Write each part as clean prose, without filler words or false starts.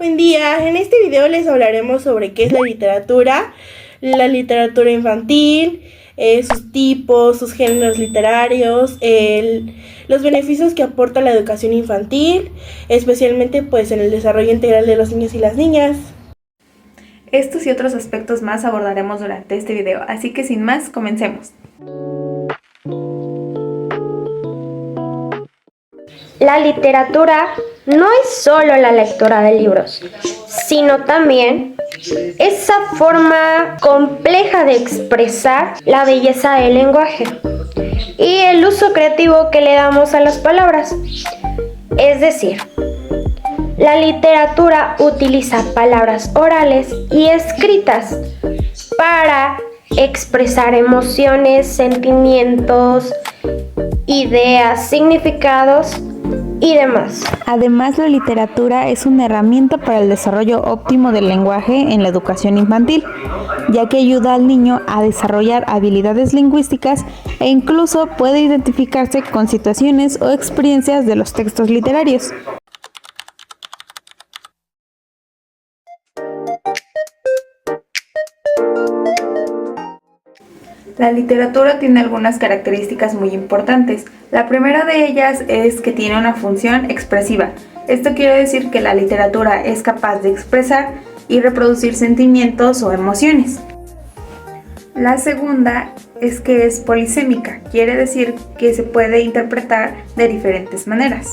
Buen día, en este video les hablaremos sobre qué es la literatura infantil, sus tipos, sus géneros literarios, los beneficios que aporta la educación infantil, especialmente pues en el desarrollo integral de los niños y las niñas. Estos y otros aspectos más abordaremos durante este video, así que sin más, comencemos. La literatura no es solo la lectura de libros, sino también esa forma compleja de expresar la belleza del lenguaje y el uso creativo que le damos a las palabras. Es decir, la literatura utiliza palabras orales y escritas para expresar emociones, sentimientos, ideas, significados y demás. Además, la literatura es una herramienta para el desarrollo óptimo del lenguaje en la educación infantil, ya que ayuda al niño a desarrollar habilidades lingüísticas e incluso puede identificarse con situaciones o experiencias de los textos literarios. La literatura tiene algunas características muy importantes. La primera de ellas es que tiene una función expresiva. Esto quiere decir que la literatura es capaz de expresar y reproducir sentimientos o emociones. La segunda es que es polisémica, quiere decir que se puede interpretar de diferentes maneras.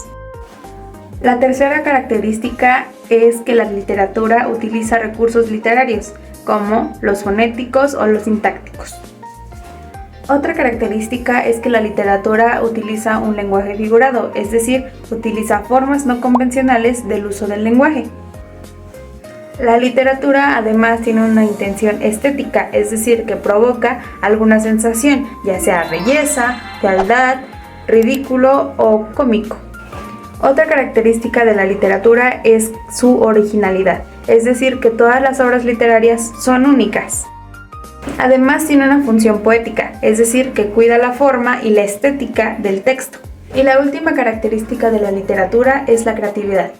La tercera característica es que la literatura utiliza recursos literarios, como los fonéticos o los sintácticos. Otra característica es que la literatura utiliza un lenguaje figurado, es decir, utiliza formas no convencionales del uso del lenguaje. La literatura además tiene una intención estética, es decir, que provoca alguna sensación, ya sea belleza, fealdad, ridículo o cómico. Otra característica de la literatura es su originalidad, es decir, que todas las obras literarias son únicas. Además tiene una función poética, es decir, que cuida la forma y la estética del texto. Y la última característica de la literatura es la creatividad,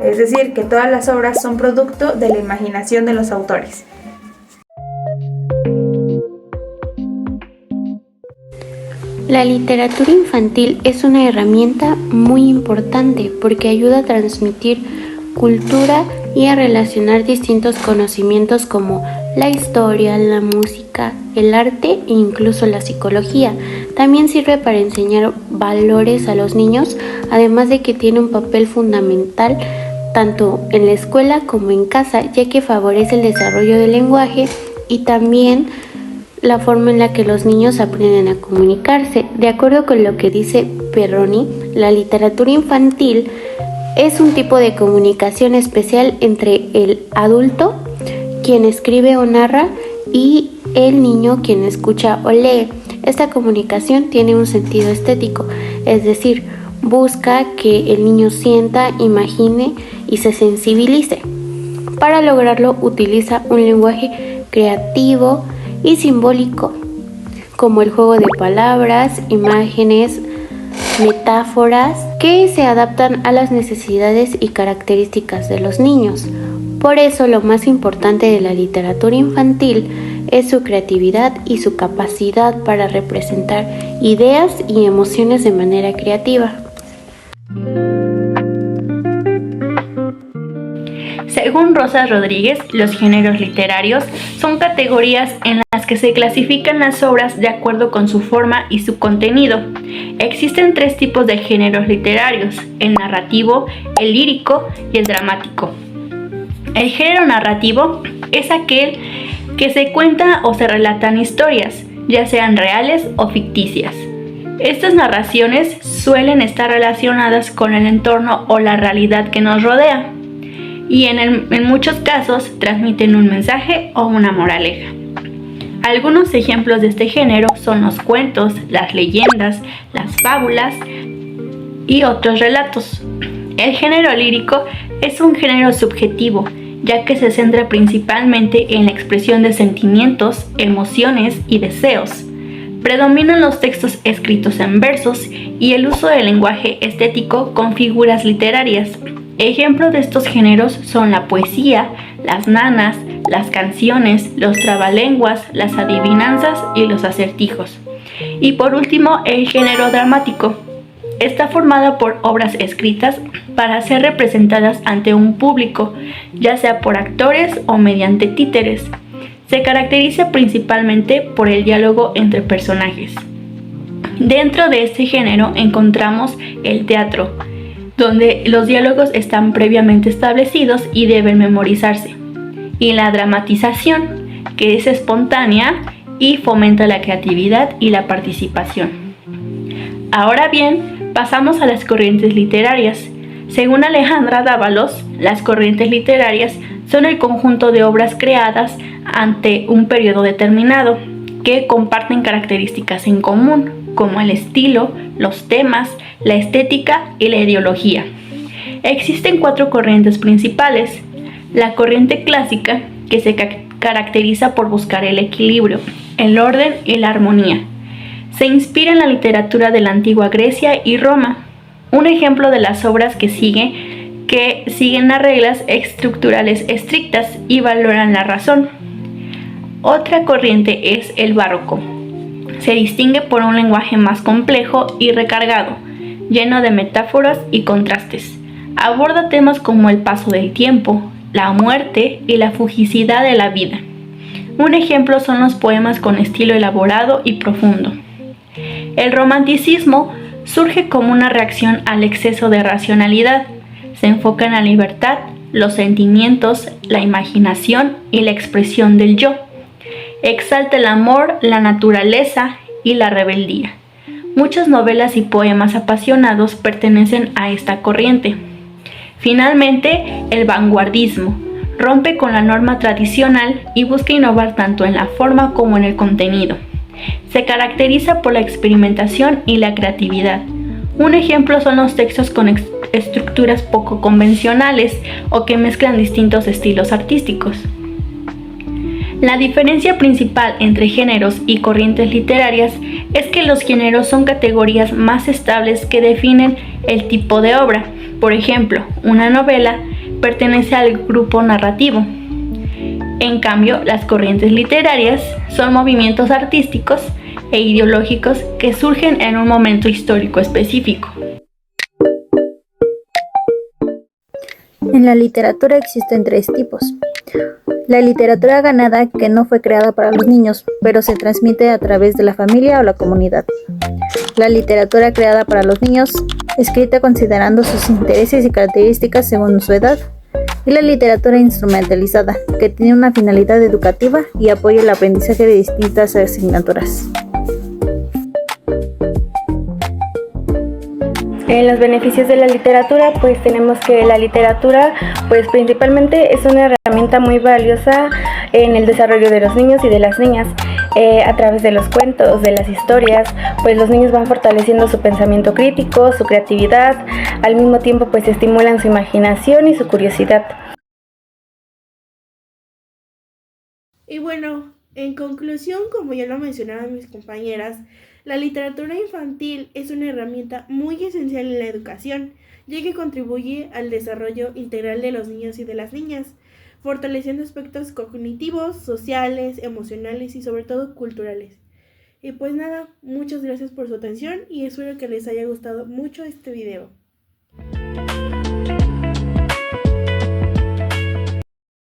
es decir, que todas las obras son producto de la imaginación de los autores. La literatura infantil es una herramienta muy importante porque ayuda a transmitir cultura y a relacionar distintos conocimientos como la historia, la música, el arte e incluso la psicología. También sirve para enseñar valores a los niños, además de que tiene un papel fundamental tanto en la escuela como en casa, ya que favorece el desarrollo del lenguaje y también la forma en la que los niños aprenden a comunicarse. De acuerdo con lo que dice Perroni, la literatura infantil es un tipo de comunicación especial entre el adulto, quien escribe o narra, y el niño, quien escucha o lee. Esta comunicación tiene un sentido estético, es decir, busca que el niño sienta, imagine y se sensibilice. Para lograrlo utiliza un lenguaje creativo y simbólico, como el juego de palabras, imágenes, metáforas, que se adaptan a las necesidades y características de los niños. Por eso lo más importante de la literatura infantil es su creatividad y su capacidad para representar ideas y emociones de manera creativa. Según Rosas Rodríguez, los géneros literarios son categorías en las que se clasifican las obras de acuerdo con su forma y su contenido. Existen 3 tipos de géneros literarios: el narrativo, el lírico y el dramático. El género narrativo es aquel que se cuenta o se relatan historias, ya sean reales o ficticias. Estas narraciones suelen estar relacionadas con el entorno o la realidad que nos rodea, y en muchos casos transmiten un mensaje o una moraleja. Algunos ejemplos de este género son los cuentos, las leyendas, las fábulas y otros relatos. El género lírico es un género subjetivo, ya que se centra principalmente en la expresión de sentimientos, emociones y deseos. Predominan los textos escritos en versos y el uso del lenguaje estético con figuras literarias. Ejemplos de estos géneros son la poesía, las nanas, las canciones, los trabalenguas, las adivinanzas y los acertijos. Y por último, el género dramático. Está formada por obras escritas para ser representadas ante un público, ya sea por actores o mediante títeres. Se caracteriza principalmente por el diálogo entre personajes. Dentro de este género encontramos el teatro, donde los diálogos están previamente establecidos y deben memorizarse, y la dramatización, que es espontánea y fomenta la creatividad y la participación. Ahora bien, pasamos a las corrientes literarias. Según Alejandra Dávalos, las corrientes literarias son el conjunto de obras creadas ante un periodo determinado, que comparten características en común, como el estilo, los temas, la estética y la ideología. Existen 4 corrientes principales. La corriente clásica, que se caracteriza por buscar el equilibrio, el orden y la armonía. Se inspira en la literatura de la antigua Grecia y Roma. Un ejemplo de las obras que siguen las reglas estructurales estrictas y valoran la razón. Otra corriente es el barroco. Se distingue por un lenguaje más complejo y recargado, lleno de metáforas y contrastes. Aborda temas como el paso del tiempo, la muerte y la fugicidad de la vida. Un ejemplo son los poemas con estilo elaborado y profundo. El romanticismo surge como una reacción al exceso de racionalidad. Se enfoca en la libertad, los sentimientos, la imaginación y la expresión del yo. Exalta el amor, la naturaleza y la rebeldía. Muchas novelas y poemas apasionados pertenecen a esta corriente. Finalmente, el vanguardismo rompe con la norma tradicional y busca innovar tanto en la forma como en el contenido. Se caracteriza por la experimentación y la creatividad. Un ejemplo son los textos con estructuras poco convencionales o que mezclan distintos estilos artísticos. La diferencia principal entre géneros y corrientes literarias es que los géneros son categorías más estables que definen el tipo de obra. Por ejemplo, una novela pertenece al grupo narrativo. En cambio, las corrientes literarias son movimientos artísticos e ideológicos que surgen en un momento histórico específico. En la literatura existen 3 tipos. La literatura ganada, que no fue creada para los niños, pero se transmite a través de la familia o la comunidad. La literatura creada para los niños, escrita considerando sus intereses y características según su edad. Y la literatura instrumentalizada, que tiene una finalidad educativa y apoya el aprendizaje de distintas asignaturas. En los beneficios de la literatura, pues tenemos que la literatura, pues principalmente es una herramienta muy valiosa en el desarrollo de los niños y de las niñas. A través de los cuentos, de las historias, pues los niños van fortaleciendo su pensamiento crítico, su creatividad, al mismo tiempo pues estimulan su imaginación y su curiosidad. Y bueno, en conclusión, como ya lo mencionaban mis compañeras, la literatura infantil es una herramienta muy esencial en la educación, ya que contribuye al desarrollo integral de los niños y de las niñas, fortaleciendo aspectos cognitivos, sociales, emocionales y sobre todo culturales. Y pues nada, muchas gracias por su atención y espero que les haya gustado mucho este video.